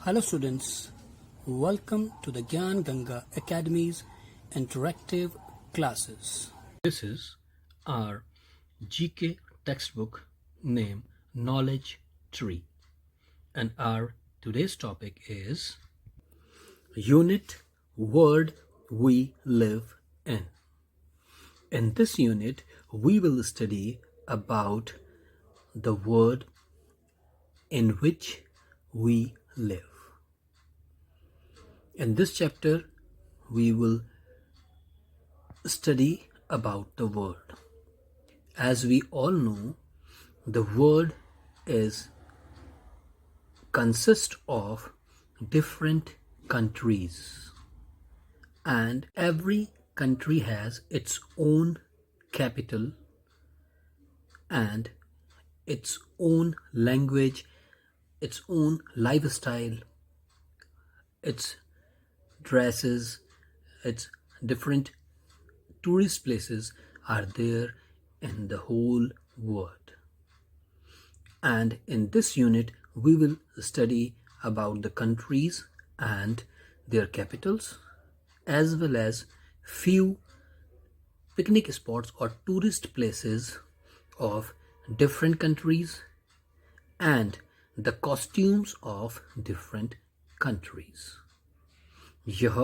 Hello students, welcome to the Gyan Ganga Academy's interactive classes. This is our GK textbook named Knowledge Tree, and our today's topic is Unit World We Live In. In this unit, we will study about the world in which we live. In this chapter, we will study about the world. As we all know, the world consists of different countries, and every country has its own capital and its own language, its own lifestyle, its dresses, its different tourist places are there in the whole world. And in this unit, we will study about the countries and their capitals, as well as few picnic spots or tourist places of different countries and the costumes of different countries. यह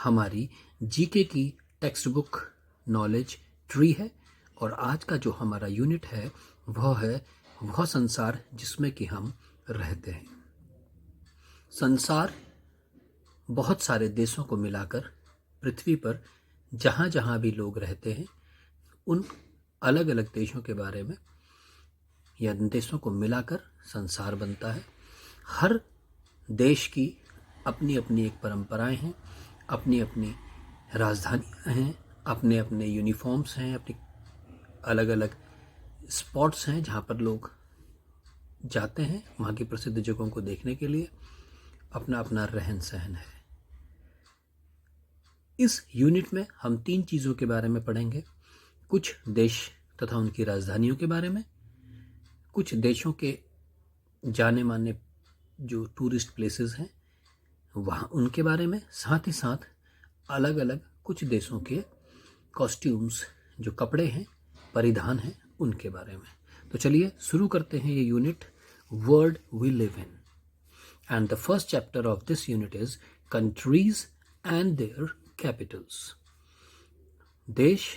हमारी GK की text book knowledge tree है और आज का जो हमारा unit है वह संसार जिसमें कि हम रहते हैं। संसार बहुत सारे देशों को मिलाकर पृथ्वी पर जहाँ जहाँ भी लोग रहते हैं उन अलग अलग देशों के बारे में या देशों को मिलाकर संसार बनता है। हर देश की अपनी अपनी एक परंपराएं हैं, अपनी अपनी राजधानियां हैं, अपने अपने यूनिफॉर्म्स हैं, अपनी अलग अलग स्पॉट्स हैं जहाँ पर लोग जाते हैं वहाँ की प्रसिद्ध जगहों को देखने के लिए। अपना अपना रहन सहन है। इस यूनिट में हम 3 चीज़ों के बारे में पढ़ेंगे। कुछ देश तथा उनकी राजधानियों के बारे में, कुछ देशों के जाने माने जो टूरिस्ट प्लेसेस हैं वहाँ उनके बारे में, साथ ही साथ अलग अलग कुछ देशों के कॉस्ट्यूम्स जो कपड़े हैं, परिधान हैं, उनके बारे में। तो चलिए शुरू करते हैं ये unit world we live in. And the first chapter of this unit is countries and their capitals. देश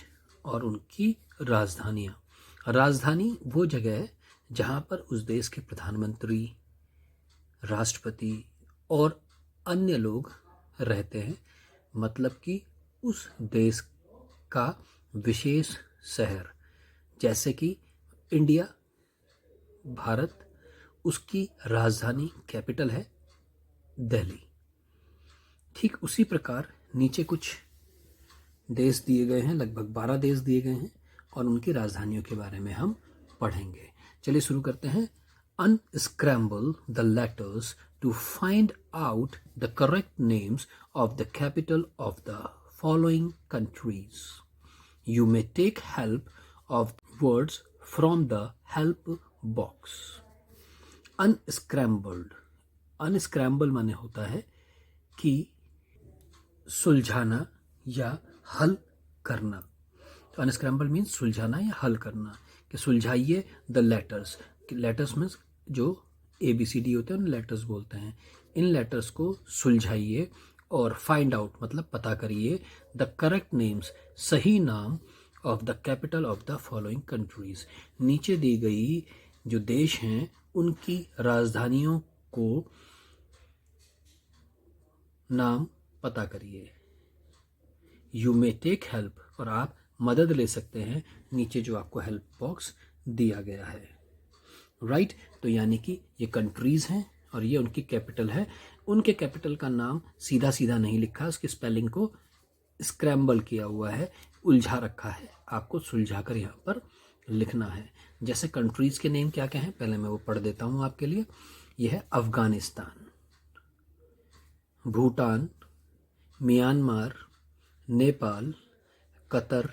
और उनकी राजधानियाँ। राजधानी वो जगह है जहाँ पर उस देश के प्रधानमंत्री, राष्ट्रपति और अन्य लोग रहते हैं, मतलब कि उस देश का विशेष शहर, जैसे कि इंडिया, भारत, उसकी राजधानी कैपिटल है दिल्ली। ठीक उसी प्रकार नीचे कुछ देश दिए गए हैं, लगभग 12 देश दिए गए हैं और उनकी राजधानियों के बारे में हम पढ़ेंगे। चलिए शुरू करते हैं। Unscramble the letters to find out the correct names of the capital of the following countries. You may take help of words from the help box. Unscrambled. Unscramble माने होता है कि सुलझाना या हल करना। तो अनस्क्रैम्बल मीन्स सुलझाना या हल करना, कि सुलझाइए द लेटर्स। लेटर्स मीन्स जो ABCD होते हैं उन लेटर्स बोलते हैं। इन लेटर्स को सुलझाइए और फाइंड आउट मतलब पता करिए द करेक्ट नेम्स, सही नाम of the capital of the following countries. नीचे दी गई जो देश हैं उनकी राजधानियों को नाम पता करिए। यू मे टेक हेल्प, और आप मदद ले सकते हैं, नीचे जो आपको हेल्प बॉक्स दिया गया है। राइट तो यानी कि ये कंट्रीज हैं और ये उनकी कैपिटल है। उनके कैपिटल का नाम सीधा सीधा नहीं लिखा, उसकी स्पेलिंग को स्क्रैम्बल किया हुआ है, उलझा रखा है। आपको सुलझा कर यहाँ पर लिखना है। जैसे कंट्रीज के नेम क्या क्या हैं, पहले मैं वो पढ़ देता हूँ आपके लिए। यह है Afghanistan, Bhutan, Myanmar, Nepal, Qatar,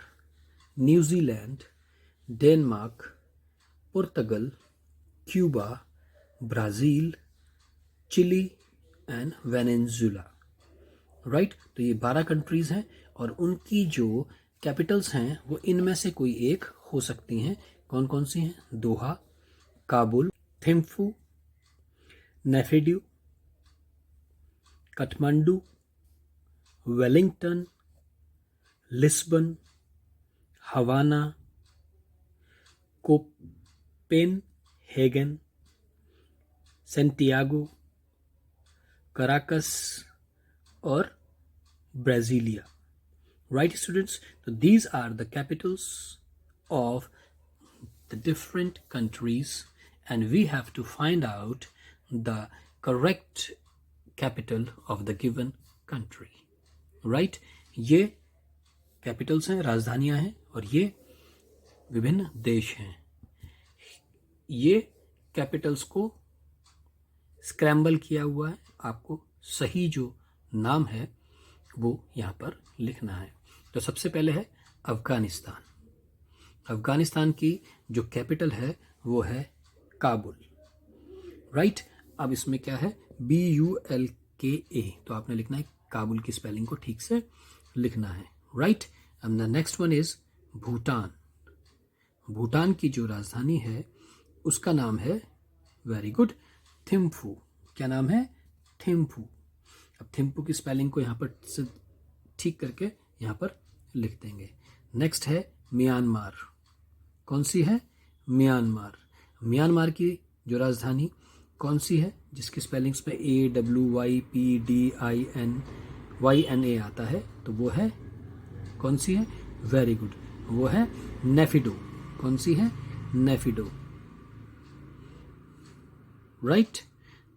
New Zealand, Denmark, Portugal, Cuba, Brazil, Chile, and Venezuela, right. तो ये 12 कंट्रीज हैं और उनकी जो कैपिटल्स हैं वो इनमें से कोई एक हो सकती हैं। कौन कौन सी हैं? Doha, Kabul, Thimphu, Naypyidaw, Kathmandu, Wellington, Lisbon, Havana, Copenhagen, Santiago, Caracas और Brasilia, right students? So these are the capitals of the different countries and we have to find out the correct capital of the given country, right? ये Capitals हैं, राजधानियां हैं और ये विभिन्न देश हैं। ये कैपिटल्स को स्क्रैम्बल किया हुआ है, आपको सही जो नाम है वो यहाँ पर लिखना है। तो सबसे पहले है अफगानिस्तान। अफगानिस्तान की जो कैपिटल है वो है काबुल, राइट। अब इसमें क्या है? BULKA, तो आपने लिखना है काबुल की स्पेलिंग को ठीक से लिखना है, राइट। अब the next one is Bhutan. Bhutan की जो राजधानी है उसका नाम है, वेरी गुड, थिम्फू। क्या नाम है? थिम्फू। अब थिम्फू की स्पेलिंग को यहाँ पर ठीक करके यहाँ पर लिख देंगे। नेक्स्ट है म्यांमार। कौन सी है? म्यांमार। म्यांमार की जो राजधानी कौन सी है जिसकी स्पेलिंग्स में AWYPDINYNA आता है? तो वो है, कौन सी है? वेरी गुड, वो है नेफिडो। कौन सी है? नेफिडो, राइट।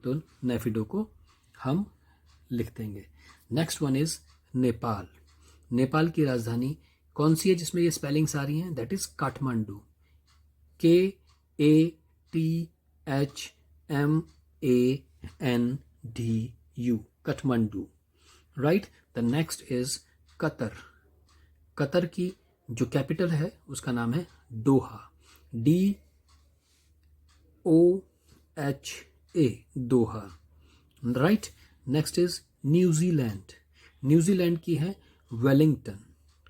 तो नेफिडो को हम लिख देंगे। Next one is Nepal. Nepal की राजधानी कौन सी है जिसमें ये स्पेलिंग्स आ रही हैं? That is Kathmandu, KATHMANDU, Kathmandu, right. The next is Qatar. Qatar की जो कैपिटल है उसका नाम है दोहा, DOHA, Doha, right. Next is New Zealand. New Zealand की है वेलिंगटन।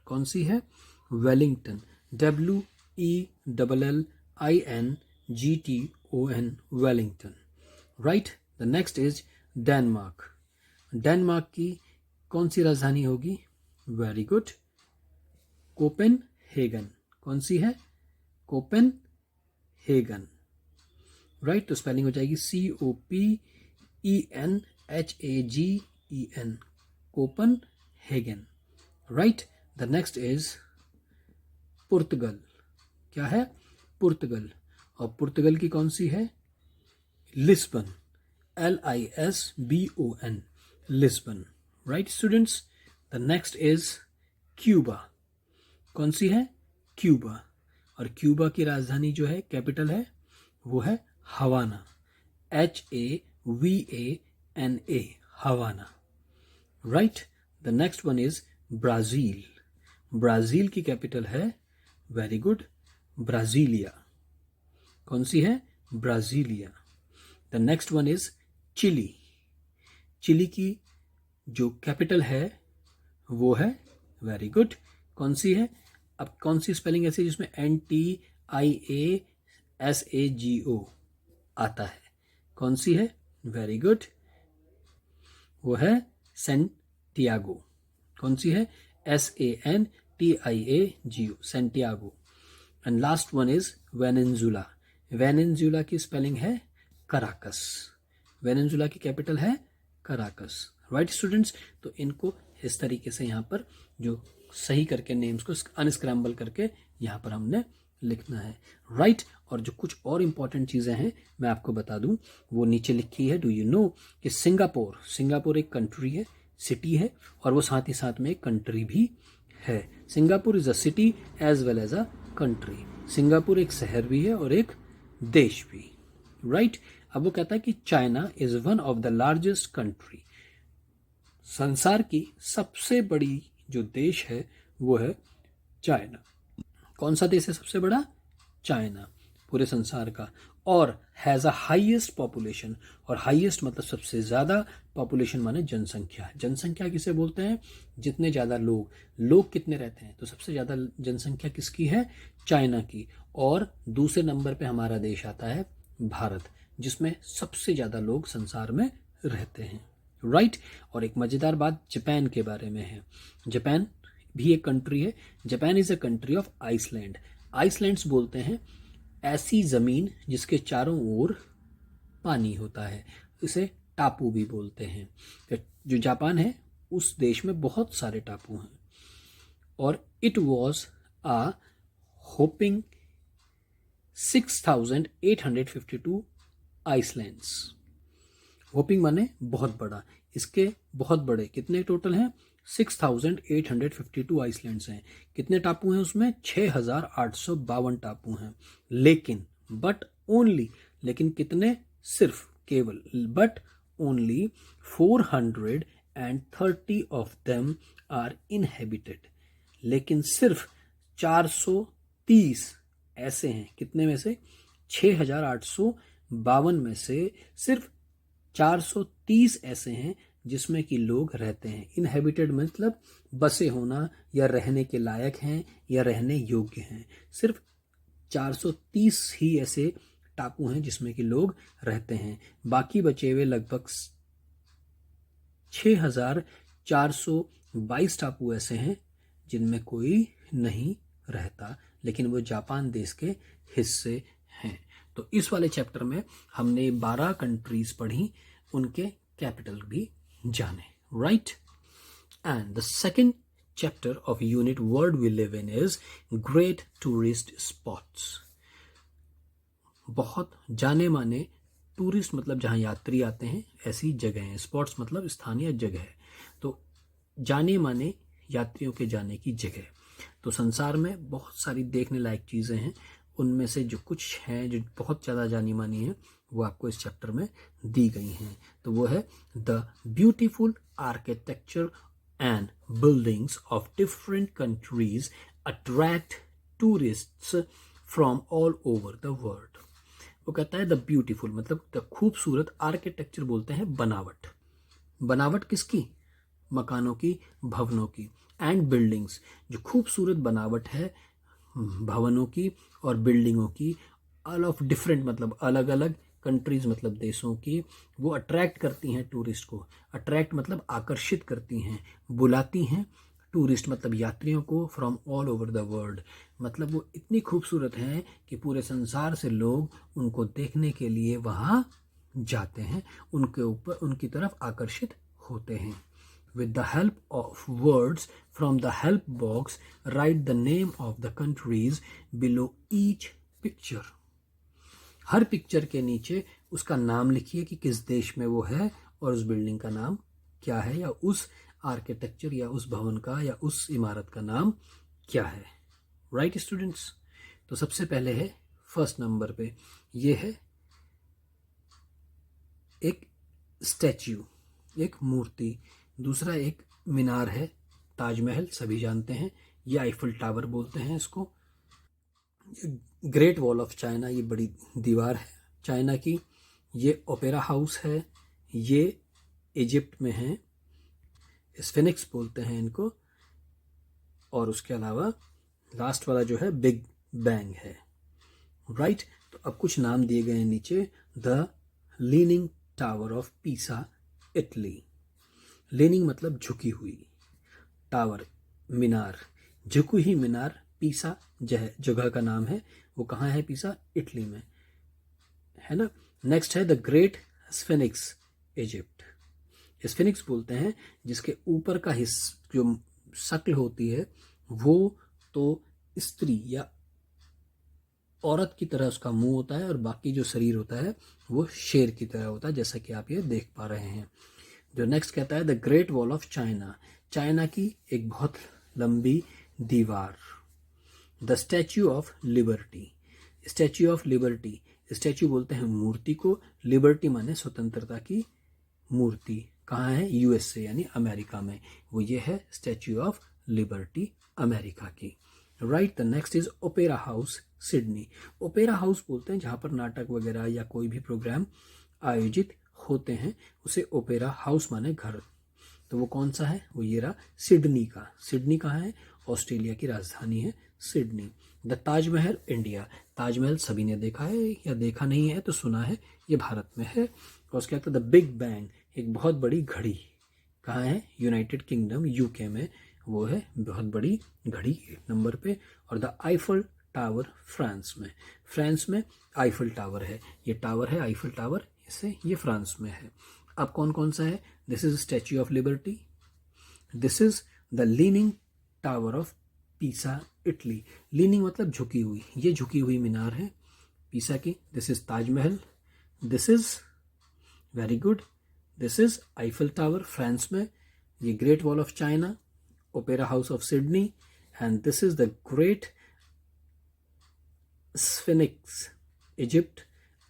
कौन सी है? Wellington, WELLINGTON, Wellington, right. The next is Denmark. Denmark की कौन सी राजधानी होगी? Very good, Copenhagen. कौन सी है? Copenhagen, right. तो स्पेलिंग हो जाएगी COPENHAGEN, Copenhagen, right. The next is Portugal. क्या है? पुर्तगाल। और पुर्तगाल की कौन सी है? Lisbon, LISBON, Lisbon, right students. The next is Cuba. कौन सी है? क्यूबा। और क्यूबा की राजधानी जो है, कैपिटल है, वो है Havana, HAVANA, Havana, right. The next one is Brazil. Brazil की कैपिटल है, वेरी गुड, ब्राजीलिया। कौन सी है? Brasilia. The next one is Chile. Chile की जो कैपिटल है वो है, वेरी गुड, कौन सी है? अब कौन सी स्पेलिंग ऐसी जिसमें NTIASAGO आता है? कौन सी है? वेरी गुड, वो है सेंटियागो। कौन सी है? SANTIAGO, Santiago. And last one is Venezuela. Venezuela की स्पेलिंग है कराकस। वेनेजुला की कैपिटल है कराकस, राइट स्टूडेंट्स। तो इनको इस तरीके से यहाँ पर जो सही करके नेम्स को अनस्क्रैम्बल करके यहाँ पर हमने लिखना है, राइट। और जो कुछ और इंपॉर्टेंट चीज़ें हैं मैं आपको बता दूं, वो नीचे लिखी है। डू यू नो कि सिंगापुर एक कंट्री है, सिटी है, और वो साथ ही साथ में एक कंट्री भी है। Singapore is a city as well as a country. Singapore एक शहर भी है और एक देश भी, राइट। अब वो कहता है कि China is one of the largest country. संसार की सबसे बड़ी जो देश है वो है चाइना। कौन सा देश है सबसे बड़ा? चाइना, पूरे संसार का। और हैज़ अ हाईएस्ट पॉपुलेशन, और हाईएस्ट मतलब सबसे ज़्यादा, पॉपुलेशन माने जनसंख्या। जनसंख्या किसे बोलते हैं? जितने ज़्यादा लोग कितने रहते हैं, तो सबसे ज़्यादा जनसंख्या किसकी है? चाइना की। और दूसरे नंबर पे हमारा देश आता है भारत, जिसमें सबसे ज़्यादा लोग संसार में रहते हैं, राइट। और एक मज़ेदार बात जापान के बारे में है। जापान भी एक कंट्री है। Japan is a country of island. Islands बोलते हैं ऐसी ज़मीन जिसके चारों ओर पानी होता है, इसे टापू भी बोलते हैं। जो जापान है उस देश में बहुत सारे टापू हैं। और it was a hopping 6,852 islands. Hopping माने बहुत बड़ा, इसके बहुत बड़े कितने टोटल हैं? 6,852 आइसलैंड्स हैं। कितने टापू हैं उसमें? 6,852 टापू हैं। लेकिन बट ओनली, लेकिन कितने? सिर्फ, केवल, but only 430 of them are inhabited. लेकिन सिर्फ 430 ऐसे हैं। कितने में से? 6,852 में से सिर्फ 430 ऐसे हैं जिसमें कि लोग रहते हैं। इनहेबिटेड मतलब बसे होना, या रहने के लायक हैं, या रहने योग्य हैं। सिर्फ 430 ही ऐसे टापू हैं जिसमें कि लोग रहते हैं। बाकी बचे हुए लगभग 6,422 टापू ऐसे हैं जिनमें कोई नहीं रहता, लेकिन वो जापान देश के हिस्से हैं। तो इस वाले चैप्टर में हमने 12 कंट्रीज पढ़ी, उनके कैपिटल भी जाने, right. And the second chapter of unit world we live in is great tourist spots। बहुत जाने माने, टूरिस्ट मतलब जहाँ यात्री आते हैं ऐसी जगह हैं, स्पॉट्स मतलब स्थानीय जगह। तो जाने माने यात्रियों के जाने की जगह। तो संसार में बहुत सारी देखने लायक चीज़ें हैं, उनमें से जो कुछ हैं जो बहुत ज़्यादा जानी मानी है वो आपको इस चैप्टर में दी गई हैं। तो वो है the beautiful architecture and buildings of different countries attract tourists from all over the world। वो कहता है द ब्यूटीफुल मतलब द खूबसूरत, आर्किटेक्चर बोलते हैं बनावट। बनावट किसकी? मकानों की, भवनों की। एंड बिल्डिंग्स, जो खूबसूरत बनावट है भवनों की और बिल्डिंगों की, ऑल ऑफ डिफरेंट मतलब अलग अलग कंट्रीज मतलब देशों की, वो अट्रैक्ट करती हैं टूरिस्ट को। अट्रैक्ट मतलब आकर्षित करती हैं, बुलाती हैं। टूरिस्ट मतलब यात्रियों को, from all over the world मतलब वो इतनी खूबसूरत हैं कि पूरे संसार से लोग उनको देखने के लिए वहाँ जाते हैं, उनके ऊपर उनकी तरफ आकर्षित होते हैं। With the help of words from the help box, write the name of the countries below each picture। Her picture के नीचे उसका नाम लिखिए कि किस देश में वो है और उस बिल्डिंग का नाम क्या है, या उस आर्किटेक्चर या उस भवन का या उस इमारत का नाम क्या है, राइट स्टूडेंट्स। तो सबसे पहले है फर्स्ट नंबर पे, ये है एक स्टैच्यू, एक मूर्ति। दूसरा एक मीनार है, ताजमहल सभी जानते हैं, ये आईफल टावर बोलते हैं इसको। ग्रेट वॉल ऑफ चाइना, ये बड़ी दीवार है चाइना की। ये ओपेरा हाउस है, ये इजिप्ट में है, स्फिनिक्स बोलते हैं इनको। और उसके अलावा लास्ट वाला जो है बिग बैंग है, राइट। तो अब कुछ नाम दिए गए हैं नीचे। The leaning tower of Pisa, Italy. Leaning मतलब झुकी हुई, टावर मीनार, झुकी हुई मीनार। पीसा जगह का नाम है, वो कहाँ है? पीसा, इटली में है ना। नेक्स्ट है द ग्रेट स्फिनिक्स, इजिप्ट। स्फिनिक्स बोलते हैं जिसके ऊपर का हिस्सा जो शक्ल होती है वो तो स्त्री या औरत की तरह उसका मुंह होता है, और बाकी जो शरीर होता है वो शेर की तरह होता है, जैसा कि आप ये देख पा रहे हैं। जो नेक्स्ट कहता है the great wall of China, China की एक बहुत लंबी दीवार। The statue of liberty, statue of liberty, statue बोलते हैं मूर्ति को, लिबर्टी माने स्वतंत्रता की मूर्ति। कहाँ है? यूएसए यानी अमेरिका में, वो ये है स्टैच्यू ऑफ लिबर्टी, अमेरिका की, right. The next is opera house Sydney. Opera house बोलते हैं जहाँ पर नाटक वगैरह या कोई भी प्रोग्राम आयोजित होते हैं, उसे ओपेरा हाउस माने घर। तो वो कौन सा है? वो ये रहा, सिडनी का। सिडनी कहाँ है? ऑस्ट्रेलिया की राजधानी है Sydney. The Taj Mahal India. Taj Mahal सभी ने देखा है या देखा नहीं है तो सुना है, ये भारत में है। और उसके बाद द बिग बैंग, एक बहुत बड़ी घड़ी, कहाँ है? यूनाइटेड किंगडम यूके में, वो है बहुत बड़ी घड़ी 8 नंबर पे। और द आईफल टावर फ्रांस में। फ्रांस में आईफल टावर है, ये टावर है आईफल टावर, इससे ये फ्रांस में है। अब कौन कौन सा है? This is statue of liberty, this is the leaning tower of Pisa Italy. Leaning मतलब झुकी हुई, ये झुकी हुई मीनार है पीसा की। This is Taj Mahal, this is very good, this is Eiffel tower France में, ये great wall of China, opera house of Sydney, and this is the great sphinx Egypt,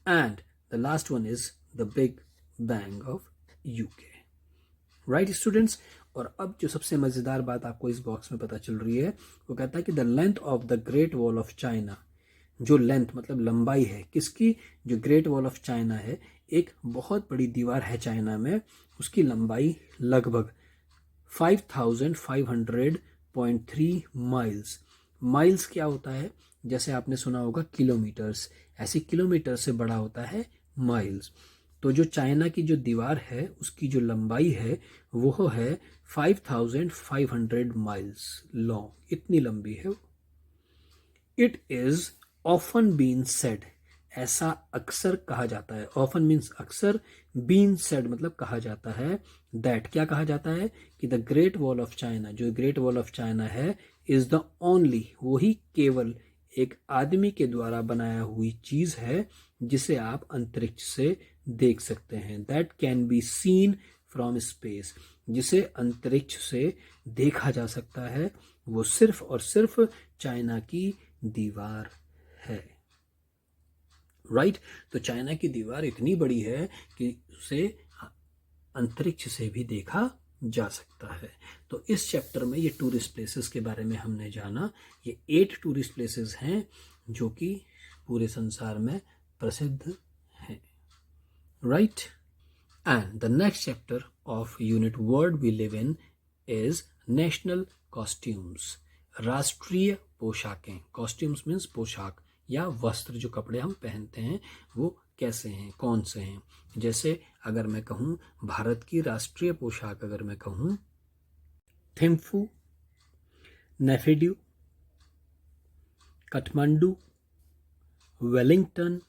and the last one is the big bang of UK. Right students. और अब जो सबसे मजेदार बात आपको इस बॉक्स में पता चल रही है, वो कहता है कि the length of the great wall of China, जो लेंथ मतलब लंबाई है किसकी? जो ग्रेट वॉल ऑफ चाइना है, एक बहुत बड़ी दीवार है चाइना में, उसकी लंबाई लगभग 5500.3 माइल्स। माइल्स क्या होता है? जैसे आपने सुना होगा किलोमीटर्स, ऐसे किलोमीटर से बड़ा होता है माइल्स। तो जो चाइना की जो दीवार है उसकी जो लंबाई है वो है 5500 माइल्स लॉन्ग, इतनी लंबी है। It is often been said, ऐसा अक्सर कहा जाता है। ऑफन मीन्स अक्सर, बीन सेड मतलब कहा जाता है, दैट क्या कहा जाता है कि the great wall of China, जो ग्रेट वॉल ऑफ चाइना है, इज द ओनली, वही केवल एक आदमी के द्वारा बनाया हुई चीज है जिसे आप अंतरिक्ष से देख सकते हैं। That can be seen from space, जिसे अंतरिक्ष से देखा जा सकता है, वो सिर्फ और सिर्फ चाइना की दीवार है। राइट। तो चाइना की दीवार इतनी बड़ी है कि उसे अंतरिक्ष से भी देखा जा सकता है। तो इस चैप्टर में ये टूरिस्ट प्लेसेस के बारे में हमने जाना। ये 8 टूरिस्ट प्लेसेस हैं जो कि पूरे संसार में प्रसिद्ध हैं। Right. And the next chapter of unit world we live in is national costumes, राष्ट्रीय पोशाकें। कॉस्ट्यूम्स मीन्स पोशाक या वस्त्र, जो कपड़े हम पहनते हैं वो कैसे हैं, कौन से हैं। जैसे अगर मैं कहूँ भारत की राष्ट्रीय पोशाक, अगर मैं कहूँ Thimphu, Naypyidaw, Kathmandu, Wellington,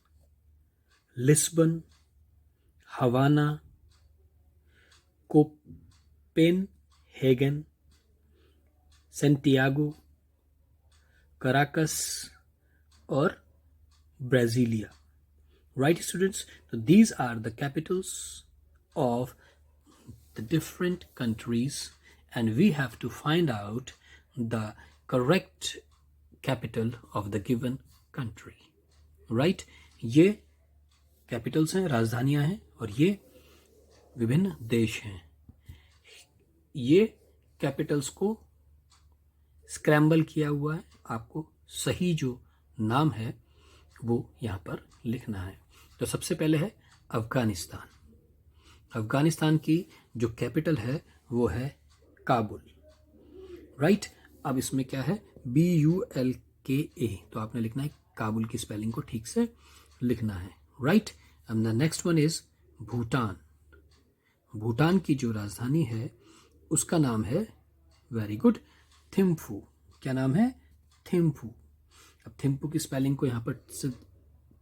Lisbon, Havana, Copenhagen, Santiago, Caracas और Brasilia. Right students, so these are the capitals of the different countries and we have to find out the correct capital of the given country. Right? ये capitals हैं, राजधानियां हैं, और ये विभिन्न देश हैं। ये capitals को स्क्रैम्बल किया हुआ है, आपको सही जो नाम है वो यहाँ पर लिखना है। तो सबसे पहले है अफगानिस्तान। अफगानिस्तान की जो कैपिटल है वो है काबुल। राइट। अब इसमें क्या है? BULKA, तो आपने लिखना है काबुल की स्पेलिंग को ठीक से लिखना है। राइट। अब the next one is Bhutan. Bhutan की जो राजधानी है उसका नाम है, वेरी गुड, थिम्फू। क्या नाम है? थिम्फू। अब थिम्फू की स्पेलिंग को यहाँ पर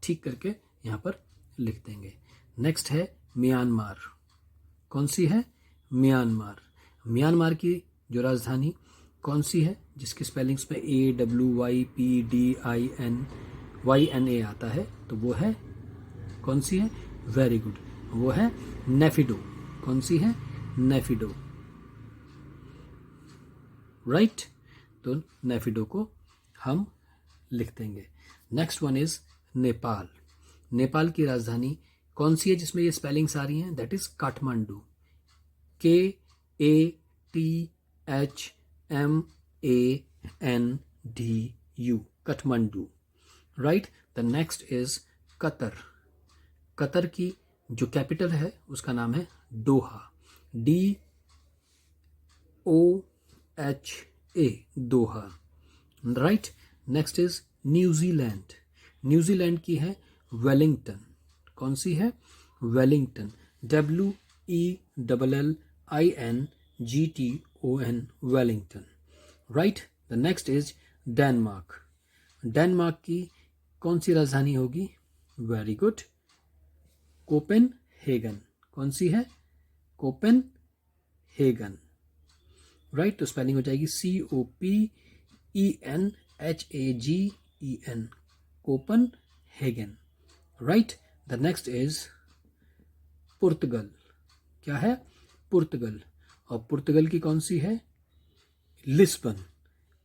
ठीक करके यहाँ पर लिख देंगे। नेक्स्ट है म्यांमार। कौन सी है? म्यांमार। म्यांमार की जो राजधानी कौन सी है, जिसकी स्पेलिंग्स में AWYPDINYNA आता है, तो वो है, कौन सी है? वेरी गुड, वो है नेफिडो। कौन सी है? नेफिडो। राइट। तो नेफिडो को हम लिख देंगे। Next one is Nepal. Nepal की राजधानी कौन सी है जिसमें ये स्पेलिंग्स आ रही हैं? That is Kathmandu. KATHMANDU। Kathmandu. Right? The next is Qatar. Qatar की जो कैपिटल है उसका नाम है दोहा, DOHA, Doha. Right. Next is New Zealand. New Zealand की है वेलिंगटन. कौन सी है? Wellington, WELLINGTON, Wellington. Right. The next is Denmark. Denmark की कौन सी राजधानी होगी? Very good, Copenhagen. कौन सी है? कोपेनहेगन. राइट. तो स्पेलिंग हो जाएगी COPENHAGEN, Copenhagen. Right. The next is Portugal. क्या है? पुर्तगाल. और पुर्तगाल की कौन सी है? Lisbon,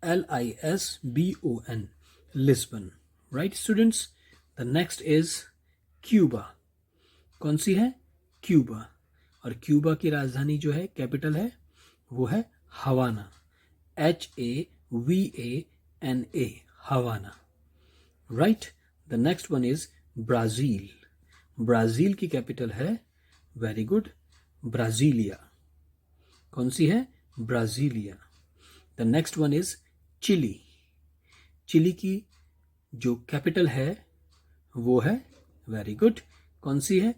LISBON, Lisbon. Right students. The next is Cuba. कौन सी है? क्यूबा. और क्यूबा की राजधानी जो है, कैपिटल है, वो है Havana, HAVANA, Havana. Right. The next one is Brazil. Brazil की कैपिटल है, वेरी गुड, ब्राजीलिया. कौन सी है? Brasilia. The next one is Chile. Chile की जो कैपिटल है वो है, वेरी गुड, कौन सी है?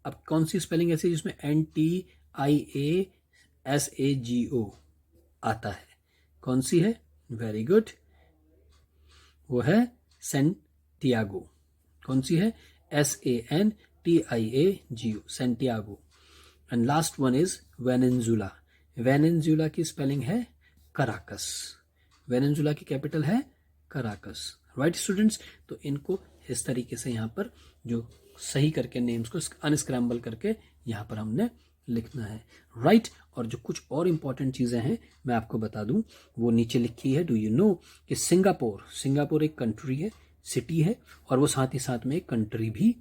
अब कौन सी स्पेलिंग ऐसी जिसमें NTIASAGO आता है? कौन सी है? वेरी गुड, वो है सेंटियागो. कौन सी है? SANTIAGO, Santiago. And last one is Venezuela. Venezuela की स्पेलिंग है कराकस. वेनेजुला की कैपिटल है कराकस. Right students. तो इनको इस तरीके से यहाँ पर जो सही करके नेम्स को अनस्क्रैम्बल करके यहाँ पर हमने लिखना है. राइट. और जो कुछ और इंपॉर्टेंट चीज़ें हैं मैं आपको बता दूं, वो नीचे लिखी है. डू यू नो कि सिंगापुर एक कंट्री है, सिटी है, और वो साथ ही साथ में एक कंट्री भी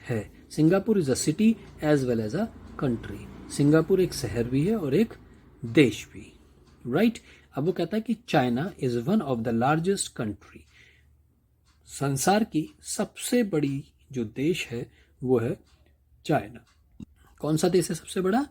है. Singapore is a city as well as a country. Singapore एक शहर भी है और एक देश भी. राइट. अब वो कहता है कि China is one of the largest country. संसार की सबसे बड़ी जो देश है वो है चाइना. कौन सा देश है सबसे बड़ा?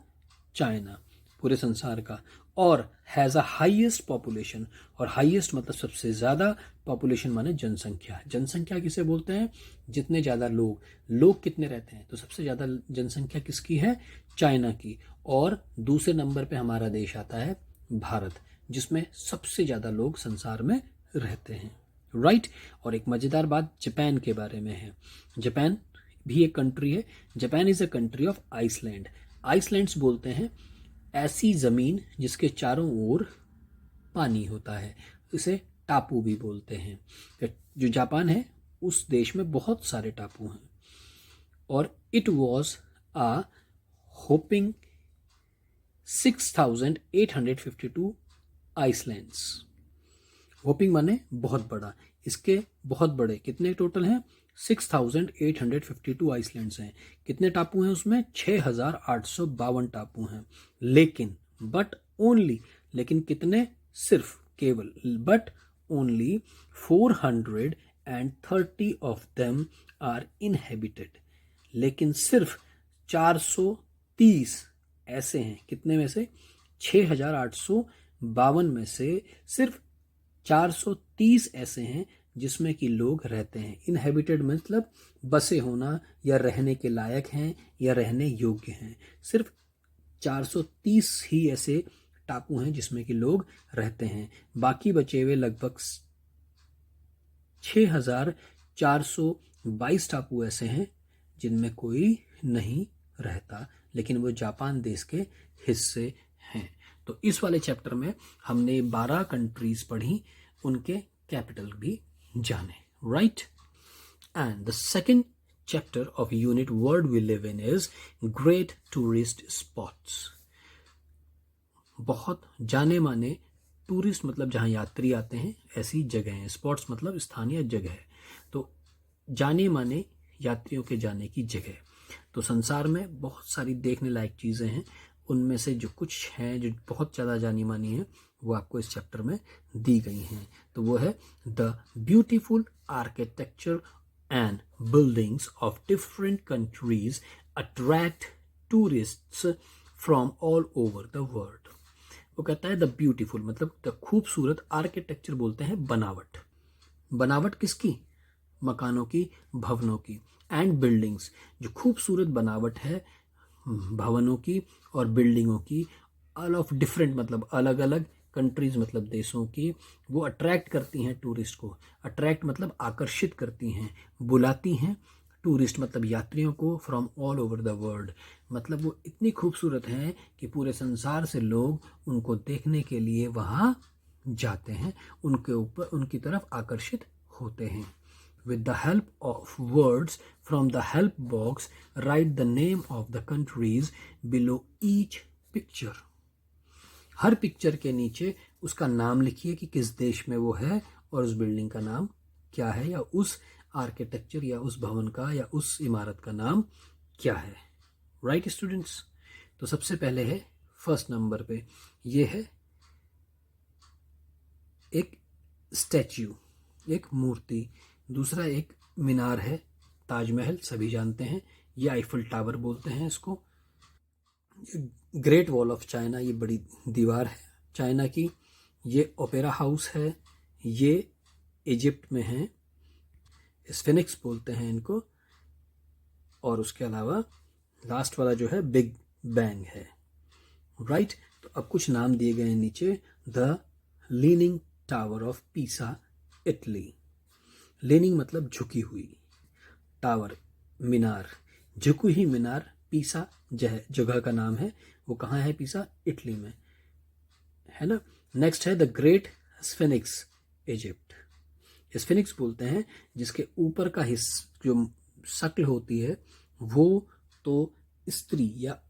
चाइना, पूरे संसार का. और हैज़ अ हाईएस्ट पॉपुलेशन. और हाईएस्ट मतलब सबसे ज़्यादा, पॉपुलेशन माने जनसंख्या. जनसंख्या किसे बोलते हैं? जितने ज़्यादा लोग कितने रहते हैं, तो सबसे ज़्यादा जनसंख्या किसकी है? चाइना की. और दूसरे नंबर पे हमारा देश आता है भारत, जिसमें सबसे ज़्यादा लोग संसार में रहते हैं. राइट. और एक मज़ेदार बात जापान के बारे में है. जापान भी एक कंट्री है. Japan is a country of island. Islands बोलते हैं ऐसी ज़मीन जिसके चारों ओर पानी होता है. इसे टापू भी बोलते हैं. जो जापान है उस देश में बहुत सारे टापू हैं. और it was a hopping 6,852 islands. Hopping माने बहुत बड़ा. इसके बहुत बड़े कितने टोटल हैं? 6,852 आइसलैंड्स हैं. कितने टापू हैं उसमें? 6,852 टापू हैं. लेकिन लेकिन कितने? सिर्फ, केवल, but only 430 of them are inhabited. लेकिन सिर्फ 430 ऐसे हैं. कितने में से? 6,852 में से सिर्फ 430 ऐसे हैं जिसमें कि लोग रहते हैं. इनहेबिटेड मतलब बसे होना, या रहने के लायक हैं, या रहने योग्य हैं. सिर्फ 430 ही ऐसे टापू हैं जिसमें कि लोग रहते हैं. बाकी बचे हुए लगभग 6,422 टापू ऐसे हैं जिनमें कोई नहीं रहता, लेकिन वो जापान देश के हिस्से हैं. तो इस वाले चैप्टर में हमने 12 कंट्रीज पढ़ी, उनके कैपिटल भी जाने. Right. And the second chapter of unit world we live in is great tourist spots. बहुत जाने माने टूरिस्ट मतलब जहाँ यात्री आते हैं ऐसी जगह हैं. स्पॉट्स मतलब स्थानीय जगह. तो जाने माने यात्रियों के जाने की जगह. तो संसार में बहुत सारी देखने लायक चीज़ें हैं. उनमें से जो कुछ हैं जो बहुत ज़्यादा जानी मानी हैं वो आपको इस चैप्टर में दी गई हैं। तो वो है the beautiful architecture and buildings of different countries attract tourists from all over the world. वो कहता है द ब्यूटीफुल मतलब द खूबसूरत, आर्किटेक्चर बोलते हैं बनावट। बनावट किसकी? मकानों की, भवनों की। एंड बिल्डिंग्स, जो खूबसूरत बनावट है भवनों की और बिल्डिंगों की, ऑल ऑफ डिफरेंट मतलब अलग अलग कंट्रीज मतलब देशों की, वो अट्रैक्ट करती हैं टूरिस्ट को। अट्रैक्ट मतलब आकर्षित करती हैं, बुलाती हैं टूरिस्ट मतलब यात्रियों को, from all over the world मतलब वो इतनी खूबसूरत हैं कि पूरे संसार से लोग उनको देखने के लिए वहाँ जाते हैं, उनके ऊपर उनकी तरफ आकर्षित होते हैं। With the help of words from the help box, write the name of the countries below each picture. Her picture के नीचे उसका नाम लिखिए कि किस देश में वो है और उस बिल्डिंग का नाम क्या है, या उस आर्किटेक्चर या उस भवन का या उस इमारत का नाम क्या है। Right students? तो सबसे पहले है फर्स्ट नंबर पे, ये है एक स्टैच्यू, एक मूर्ति। दूसरा एक मीनार है, ताजमहल सभी जानते हैं, ये आईफल टावर बोलते हैं इसको। ग्रेट वॉल ऑफ चाइना, ये बड़ी दीवार है चाइना की। ये ओपेरा हाउस है, ये इजिप्ट में है, स्फिनिक्स बोलते हैं इनको। और उसके अलावा लास्ट वाला जो है बिग बैंग है। राइट? तो अब कुछ नाम दिए गए हैं नीचे। The leaning tower of Pisa, Italy. Leaning मतलब झुकी हुई, टावर मीनार, झुकी हुई मीनार, पीसा जगह का नाम है, वो कहाँ है? पीसा, इटली में है ना। नेक्स्ट है द ग्रेट स्फिनिक्स, इजिप्ट। स्फिनिक्स बोलते हैं जिसके ऊपर का हिस्सा जो शक्ल होती है वो तो स्त्री या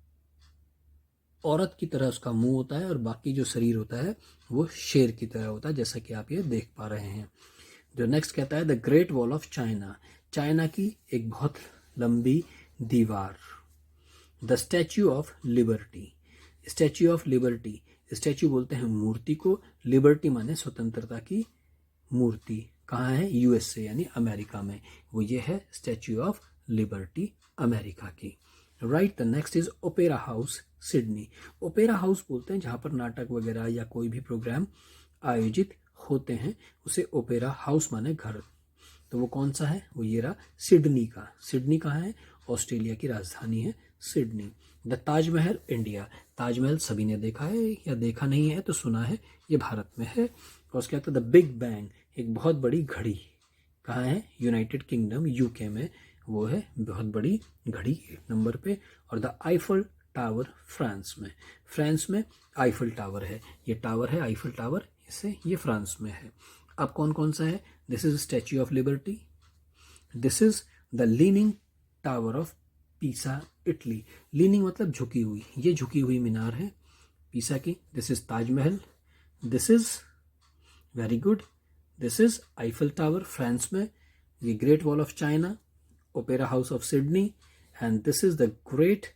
औरत की तरह उसका मुंह होता है, और बाकी जो शरीर होता है वो शेर की तरह होता है, जैसा कि आप ये देख पा रहे हैं। जो नेक्स्ट कहता है the great wall of China, China की एक बहुत लंबी दीवार। The statue of liberty, statue of liberty, statue बोलते हैं मूर्ति को, लिबर्टी माने स्वतंत्रता की मूर्ति। कहाँ है? यूएसए यानी अमेरिका में, वो ये है स्टैच्यू ऑफ लिबर्टी, अमेरिका की। Right? The next is opera house, Sydney. Opera house बोलते हैं जहाँ पर नाटक वगैरह या कोई भी प्रोग्राम आयोजित होते हैं, उसे ओपेरा हाउस माने घर। तो वो कौन सा है? वो ये रहा, सिडनी का। सिडनी कहाँ है? ऑस्ट्रेलिया की राजधानी है Sydney. The Taj Mahal, India. Taj Mahal सभी ने देखा है या देखा नहीं है तो सुना है, ये भारत में है। और उसके बाद द बिग बैंग, एक बहुत बड़ी घड़ी। कहाँ है? यूनाइटेड किंगडम, यूके में वो है बहुत बड़ी घड़ी, 1 नंबर पे। और द आईफल टावर, फ्रांस में। फ्रांस में आईफल टावर है, ये टावर है आईफल टावर, इससे ये फ्रांस में है। अब कौन कौन सा है? This is statue of liberty, this is the leaning tower of Pisa, Italy. Leaning मतलब झुकी हुई, ये झुकी हुई मीनार है पीसा की। This is Taj Mahal, this is very good, this is Eiffel tower France में, ये great wall of China, opera house of Sydney, and this is the great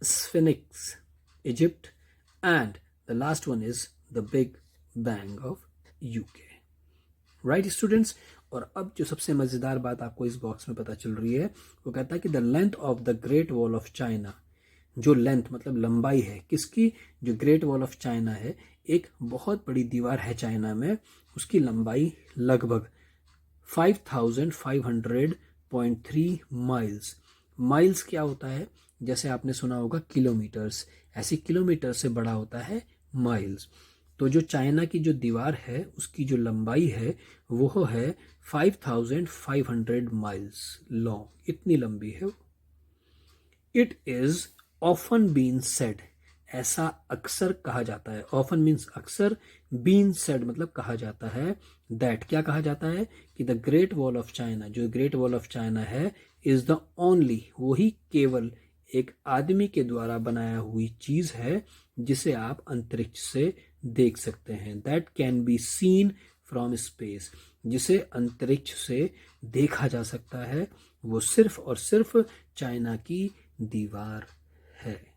sphinx, Egypt, and the last one is the big bang of UK. Right students? और अब जो सबसे मजेदार बात आपको इस बॉक्स में पता चल रही है, वो कहता है कि the length of the great wall of China, जो लेंथ मतलब लंबाई है किसकी? जो ग्रेट वॉल ऑफ चाइना है, एक बहुत बड़ी दीवार है चाइना में, उसकी लंबाई लगभग 5500.3 माइल्स। माइल्स क्या होता है? जैसे आपने सुना होगा किलोमीटर्स, ऐसे किलोमीटर से बड़ा होता है माइल्स। तो जो चाइना की जो दीवार है उसकी जो लंबाई है वो है 5500 माइल्स लॉन्ग, इतनी लंबी है। It is often been said, ऐसा अक्सर कहा जाता है। ऑफन मीन्स अक्सर, बीन सेड मतलब कहा जाता है, दैट क्या कहा जाता है कि the great wall of China, जो ग्रेट वॉल ऑफ चाइना है, इज द ओनली, वही केवल एक आदमी के द्वारा बनाया हुई चीज है जिसे आप अंतरिक्ष से देख सकते हैं। That can be seen from space, जिसे अंतरिक्ष से देखा जा सकता है, वो सिर्फ और सिर्फ चाइना की दीवार है।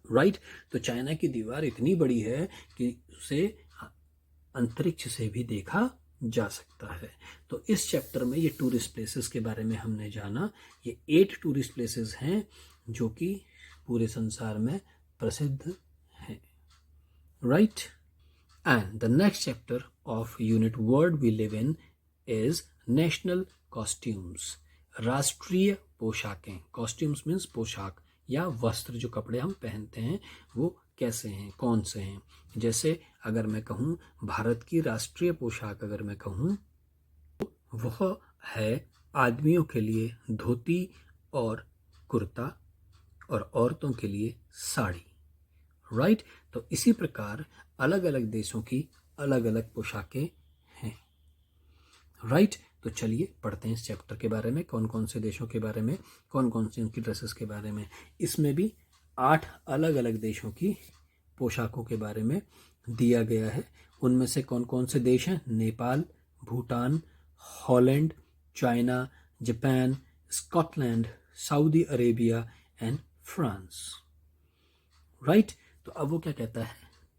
राइट। तो चाइना की दीवार इतनी बड़ी है कि उसे अंतरिक्ष से भी देखा जा सकता है। तो इस चैप्टर में ये टूरिस्ट प्लेसेस के बारे में हमने जाना। ये 8 टूरिस्ट प्लेसेस हैं जो कि पूरे संसार में प्रसिद्ध हैं, right. And the next chapter of unit world we live in is national costumes, राष्ट्रीय पोशाकें। कॉस्ट्यूम्स मीन्स पोशाक या वस्त्र, जो कपड़े हम पहनते हैं वो कैसे हैं, कौन से हैं। जैसे अगर मैं कहूँ भारत की राष्ट्रीय पोशाक, अगर मैं कहूँ वह है आदमियों के लिए धोती और कुर्ता और औरतों के लिए साड़ी, राइट। तो इसी प्रकार अलग अलग देशों की अलग अलग पोशाकें हैं, राइट। तो चलिए पढ़ते हैं इस चैप्टर के बारे में, कौन कौन से देशों के बारे में, कौन कौन सी उनकी ड्रेसेस के बारे में। इसमें भी 8 अलग अलग देशों की पोशाकों के बारे में दिया गया है। उनमें से कौन कौन से देश हैं? Nepal, Bhutan, Holland, China, Japan, Scotland, Saudi Arabia and France, right. तो अब वो क्या कहता है?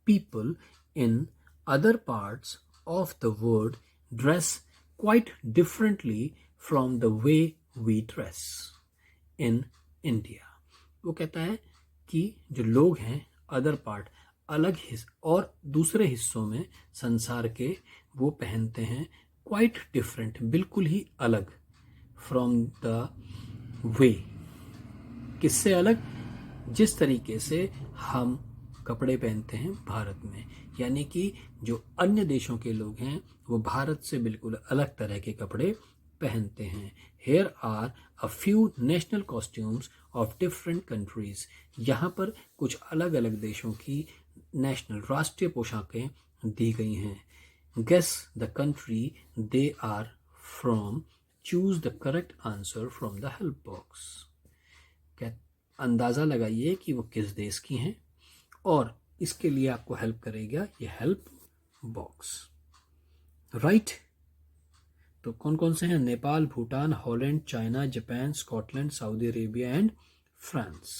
People in other parts of the world dress quite differently from the way we dress in India. वो कहता है कि जो लोग हैं अदर पार्ट, अलग और दूसरे हिस्सों में संसार के, वो पहनते हैं क्वाइट डिफरेंट, बिल्कुल ही अलग, फ्रॉम द वे, किससे अलग? जिस तरीके से हम कपड़े पहनते हैं भारत में, यानी कि जो अन्य देशों के लोग हैं वो भारत से बिल्कुल अलग तरह के कपड़े पहनते हैं। Here are a few national costumes of different countries. यहाँ पर कुछ अलग अलग देशों की नेशनल राष्ट्रीय पोशाकें दी गई हैं। Guess the country they are from. Choose the correct answer from the help box. अंदाज़ा लगाइए कि वो किस देश की हैं और इसके लिए आपको हेल्प करेगा ये हेल्प बॉक्स, राइट। तो कौन कौन से हैं? Nepal, Bhutan, Holland, China, Japan, Scotland, Saudi Arabia and France.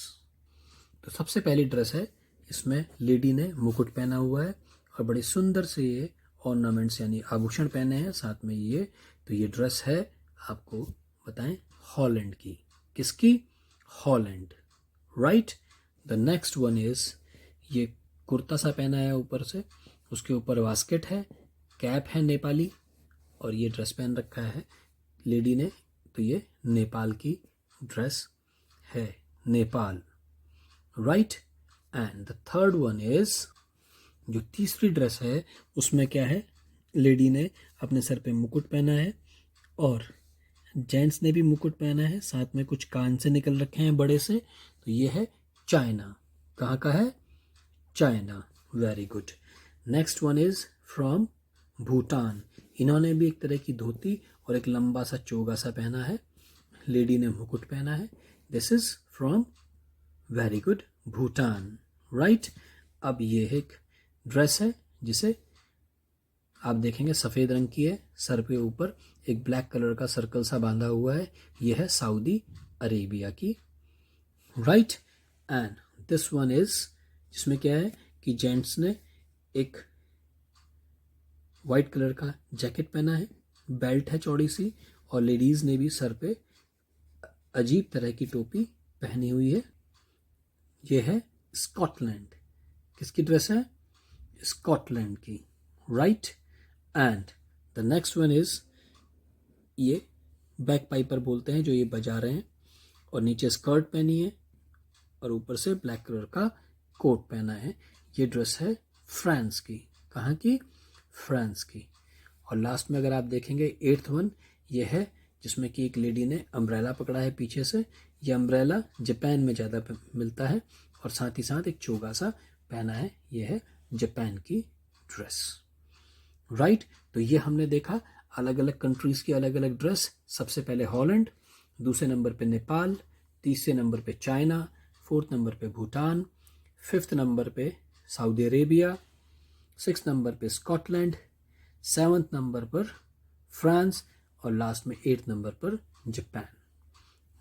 तो सबसे पहली ड्रेस है, इसमें लेडी ने मुकुट पहना हुआ है और बड़े सुंदर से ये ऑर्नामेंट्स यानी आभूषण पहने हैं साथ में ये। तो ये ड्रेस है, आपको बताएं, हॉलैंड की। किसकी? Holland, right. The next one is, ये कुर्ता सा पहना है ऊपर से, उसके ऊपर वास्केट है, कैप है नेपाली, और ये ड्रेस पहन रखा है लेडी ने। तो ये नेपाल की ड्रेस है, Nepal, right. And the third one is, जो तीसरी ड्रेस है उसमें क्या है? लेडी ने अपने सर पे मुकुट पहना है और जेंट्स ने भी मुकुट पहना है, साथ में कुछ कान से निकल रखे हैं बड़े से। तो ये है चाइना। कहाँ का है? China, very good. Next one is from Bhutan. इन्होंने भी एक तरह की धोती और एक लंबा सा चोगा सा पहना है, लेडी ने मुकुट पहना है। This is from, very good, Bhutan, right. अब ये एक ड्रेस है जिसे आप देखेंगे सफ़ेद रंग की है, सर पे ऊपर एक ब्लैक कलर का सर्कल सा बांधा हुआ है, यह है सऊदी अरेबिया की, right. And this one is, जिसमें क्या है कि जेंट्स ने एक वाइट कलर का जैकेट पहना है, बेल्ट है चौड़ी सी, और लेडीज ने भी सर पे अजीब तरह की टोपी पहनी हुई है। यह है स्कॉटलैंड। किसकी ड्रेस है? स्कॉटलैंड की, right. And the next one is, ये बैक पाइपर बोलते हैं जो ये बजा रहे हैं, और नीचे स्कर्ट पहनी है और ऊपर से ब्लैक कलर का कोट पहना है। ये ड्रेस है फ्रांस की। कहाँ की? फ्रांस की। और लास्ट में अगर आप देखेंगे 8th वन, ये है जिसमें कि एक लेडी ने अम्ब्रेला पकड़ा है पीछे से। ये अम्ब्रेला जापान में ज़्यादा मिलता है, और साथ ही साथ एक चोगा सा पहना है। ये है जापान की ड्रेस, राइट। तो ये हमने देखा अलग अलग कंट्रीज़ की अलग अलग ड्रेस। सबसे पहले हॉलैंड, दूसरे नंबर पे नेपाल, तीसरे नंबर पे चाइना, 4th नंबर पे भूटान, 5th नंबर पे सऊदी अरेबिया, 6th नंबर पे स्कॉटलैंड, 7th नंबर पर फ्रांस, और लास्ट में 8th नंबर पर Japan,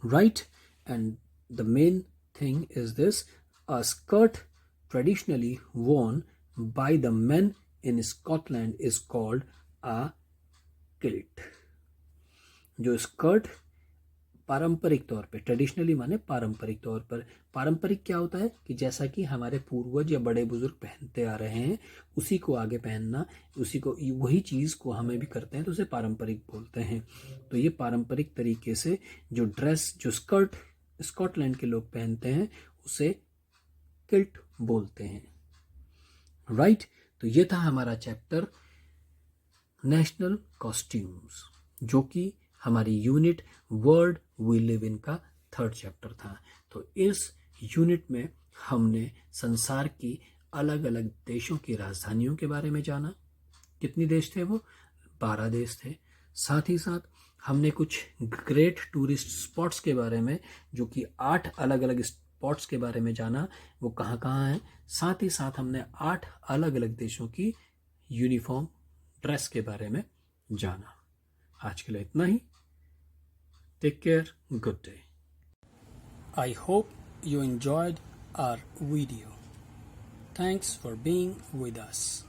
right. And the main thing is this, A skirt traditionally worn by the men in Scotland is called a kilt. जो skirt पारंपरिक तौर पे, traditionally माने पारंपरिक तौर पर, पारंपरिक क्या होता है कि जैसा कि हमारे पूर्वज या बड़े बुजुर्ग पहनते आ रहे हैं उसी को आगे पहनना, उसी को, वही चीज़ को हमें भी करते हैं तो उसे पारंपरिक बोलते हैं। तो ये पारंपरिक तरीके से जो ड्रेस, जो स्कर्ट स्कॉटलैंड के लोग पहनते हैं उसे किल्ट बोलते हैं। राइट, तो ये था हमारा चैप्टर नेशनल कॉस्ट्यूम्स, जो कि हमारी unit world we live in का 3rd चैप्टर था। तो इस यूनिट में हमने संसार की अलग अलग देशों की राजधानियों के बारे में जाना। कितने देश थे वो? 12 देश थे। साथ ही साथ हमने कुछ ग्रेट टूरिस्ट स्पॉट्स के बारे में, जो कि 8 अलग अलग स्पॉट्स के बारे में जाना, वो कहाँ कहाँ हैं। साथ ही साथ हमने 8 अलग अलग देशों की यूनिफॉर्म ड्रेस के बारे में जाना। आज के लिए इतना ही। Take care, good day. I hope you enjoyed our video. Thanks for being with us.